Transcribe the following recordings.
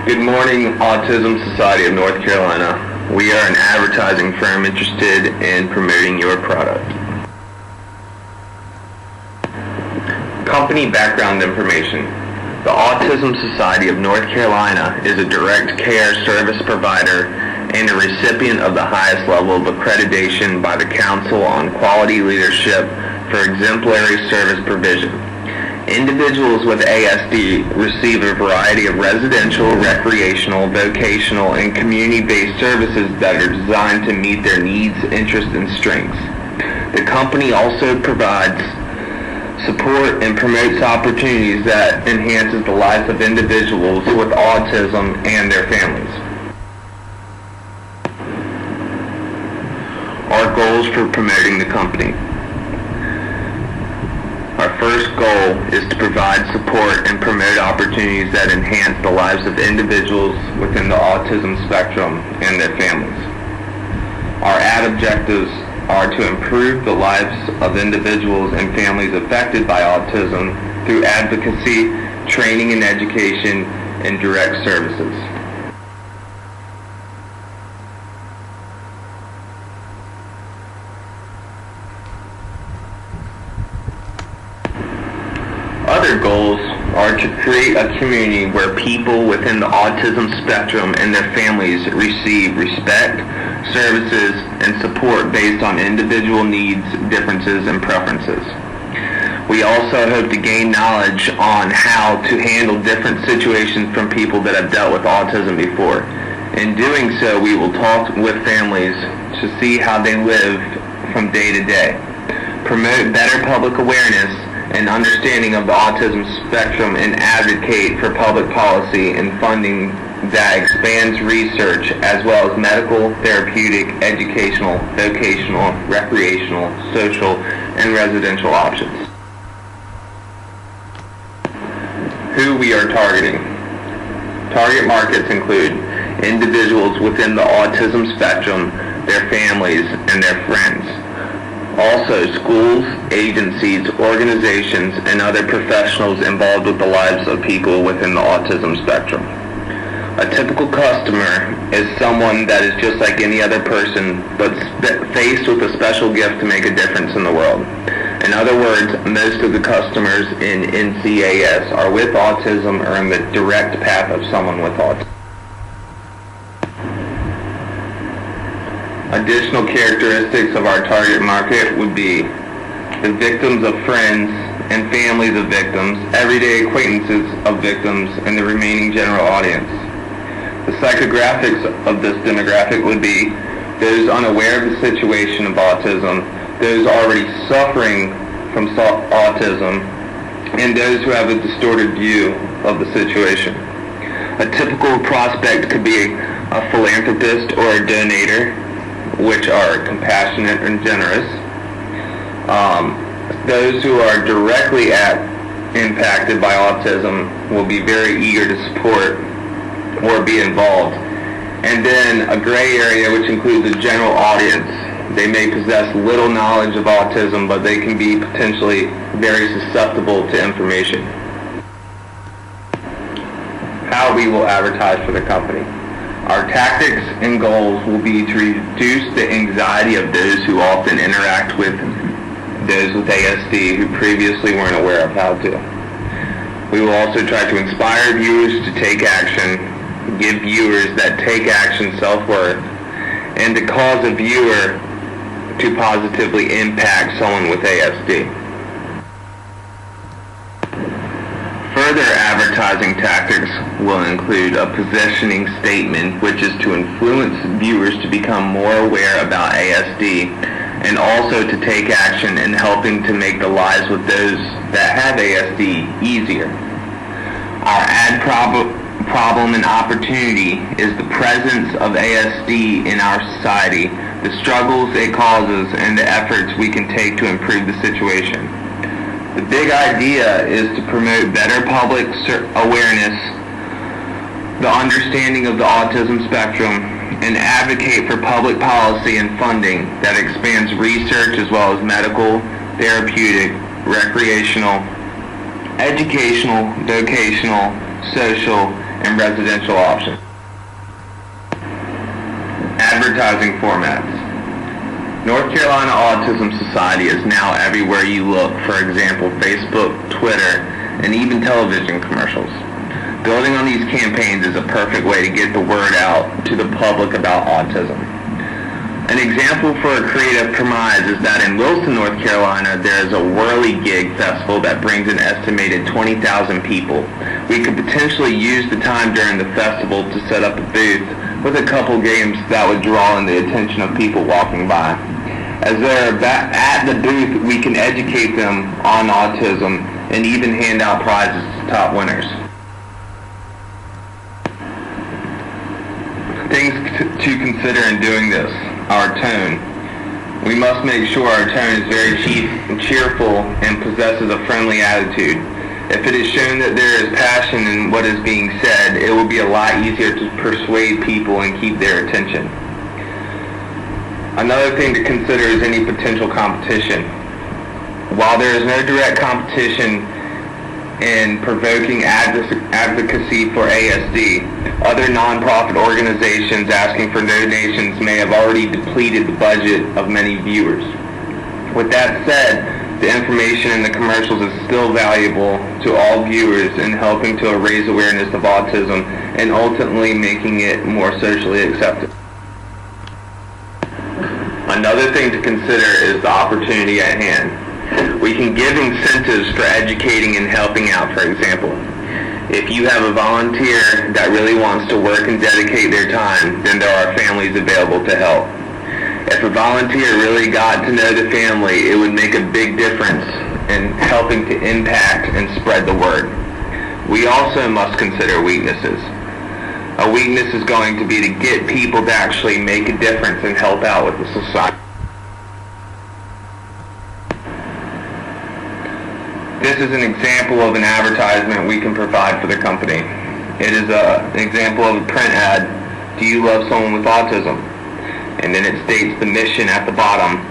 Good morning, Autism Society of North Carolina. We are an advertising firm interested in promoting your product. Company background information. The Autism Society of North Carolina is a direct care service provider and a recipient of the highest level of accreditation by the Council on Quality Leadership for exemplary service provision. Individuals with ASD receive a variety of residential, recreational, vocational, and community-based services that are designed to meet their needs, interests, and strengths. The company also provides support and promotes opportunities that enhances the lives of individuals with autism and their families. Our goals for promoting the company. Our first goal is to provide support and promote opportunities that enhance the lives of individuals within the autism spectrum and their families. Our ad objectives are to improve the lives of individuals and families affected by autism through advocacy, training and education, and direct services. Other goals are to create a community where people within the autism spectrum and their families receive respect, services, and support based on individual needs, differences, and preferences. We also hope to gain knowledge on how to handle different situations from people that have dealt with autism before. In doing so, we will talk with families to see how they live from day to day, promote better public awareness and understanding of the autism spectrum, and advocate for public policy and funding that expands research as well as medical, therapeutic, educational, vocational, recreational, social, and residential options. Who we are targeting. Target markets include individuals within the autism spectrum, their families, and their friends. Also, schools, agencies, organizations, and other professionals involved with the lives of people within the autism spectrum. A typical customer is someone that is just like any other person, but faced with a special gift to make a difference in the world. In other words, most of the customers in NCAS are with autism or in the direct path of someone with autism. Additional characteristics of our target market would be the victims of friends and families of victims, everyday acquaintances of victims, and the remaining general audience. The psychographics of this demographic would be those unaware of the situation of autism, those already suffering from autism, and those who have a distorted view of the situation. A typical prospect could be a philanthropist or a donator, which are compassionate and generous. Those who are directly impacted by autism will be very eager to support or be involved. And then a gray area, which includes the general audience. They may possess little knowledge of autism, but they can be potentially very susceptible to information. How we will advertise for the company. Our tactics and goals will be to reduce the anxiety of those who often interact with those with ASD who previously weren't aware of how to. We will also try to inspire viewers to take action, give viewers that take action self-worth, and to cause a viewer to positively impact someone with ASD. Further advertising tactics will include a positioning statement, which is to influence viewers to become more aware about ASD and also to take action in helping to make the lives with those that have ASD easier. Our ad problem and opportunity is the presence of ASD in our society, the struggles it causes, and the efforts we can take to improve the situation. The big idea is to promote better public awareness, the understanding of the autism spectrum, and advocate for public policy and funding that expands research as well as medical, therapeutic, recreational, educational, vocational, social, and residential options. Advertising formats. North Carolina Autism Society is now everywhere you look, for example, Facebook, Twitter, and even television commercials. Building on these campaigns is a perfect way to get the word out to the public about autism. An example for a creative premise is that in Wilson, North Carolina, there is a Whirly Gig Festival that brings an estimated 20,000 people. We could potentially use the time during the festival to set up a booth with a couple games that would draw in the attention of people walking by. As they're at the booth, we can educate them on autism and even hand out prizes to top winners. Things to consider in doing this. Our tone. We must make sure our tone is very cheerful and possesses a friendly attitude. If it is shown that there is passion in what is being said, it will be a lot easier to persuade people and keep their attention. Another thing to consider is any potential competition. While there is no direct competition in provoking advocacy for ASD, other nonprofit organizations asking for donations may have already depleted the budget of many viewers. With that said, the information in the commercials is still valuable to all viewers in helping to raise awareness of autism and ultimately making it more socially accepted. Another thing to consider is the opportunity at hand. We can give incentives for educating and helping out, for example. If you have a volunteer that really wants to work and dedicate their time, then there are families available to help. If a volunteer really got to know the family, it would make a big difference in helping to impact and spread the word. We also must consider weaknesses. A weakness is going to be to get people to actually make a difference and help out with the society. This is an example of an advertisement we can provide for the company. It is an example of a print ad. Do you love someone with autism? And then it states the mission at the bottom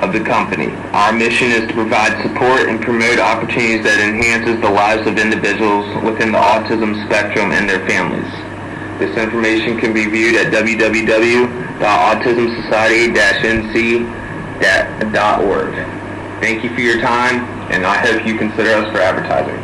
of the company. Our mission is to provide support and promote opportunities that enhances the lives of individuals within the autism spectrum and their families. This information can be viewed at www.autismsociety-nc.org. Thank you for your time, and I hope you consider us for advertising.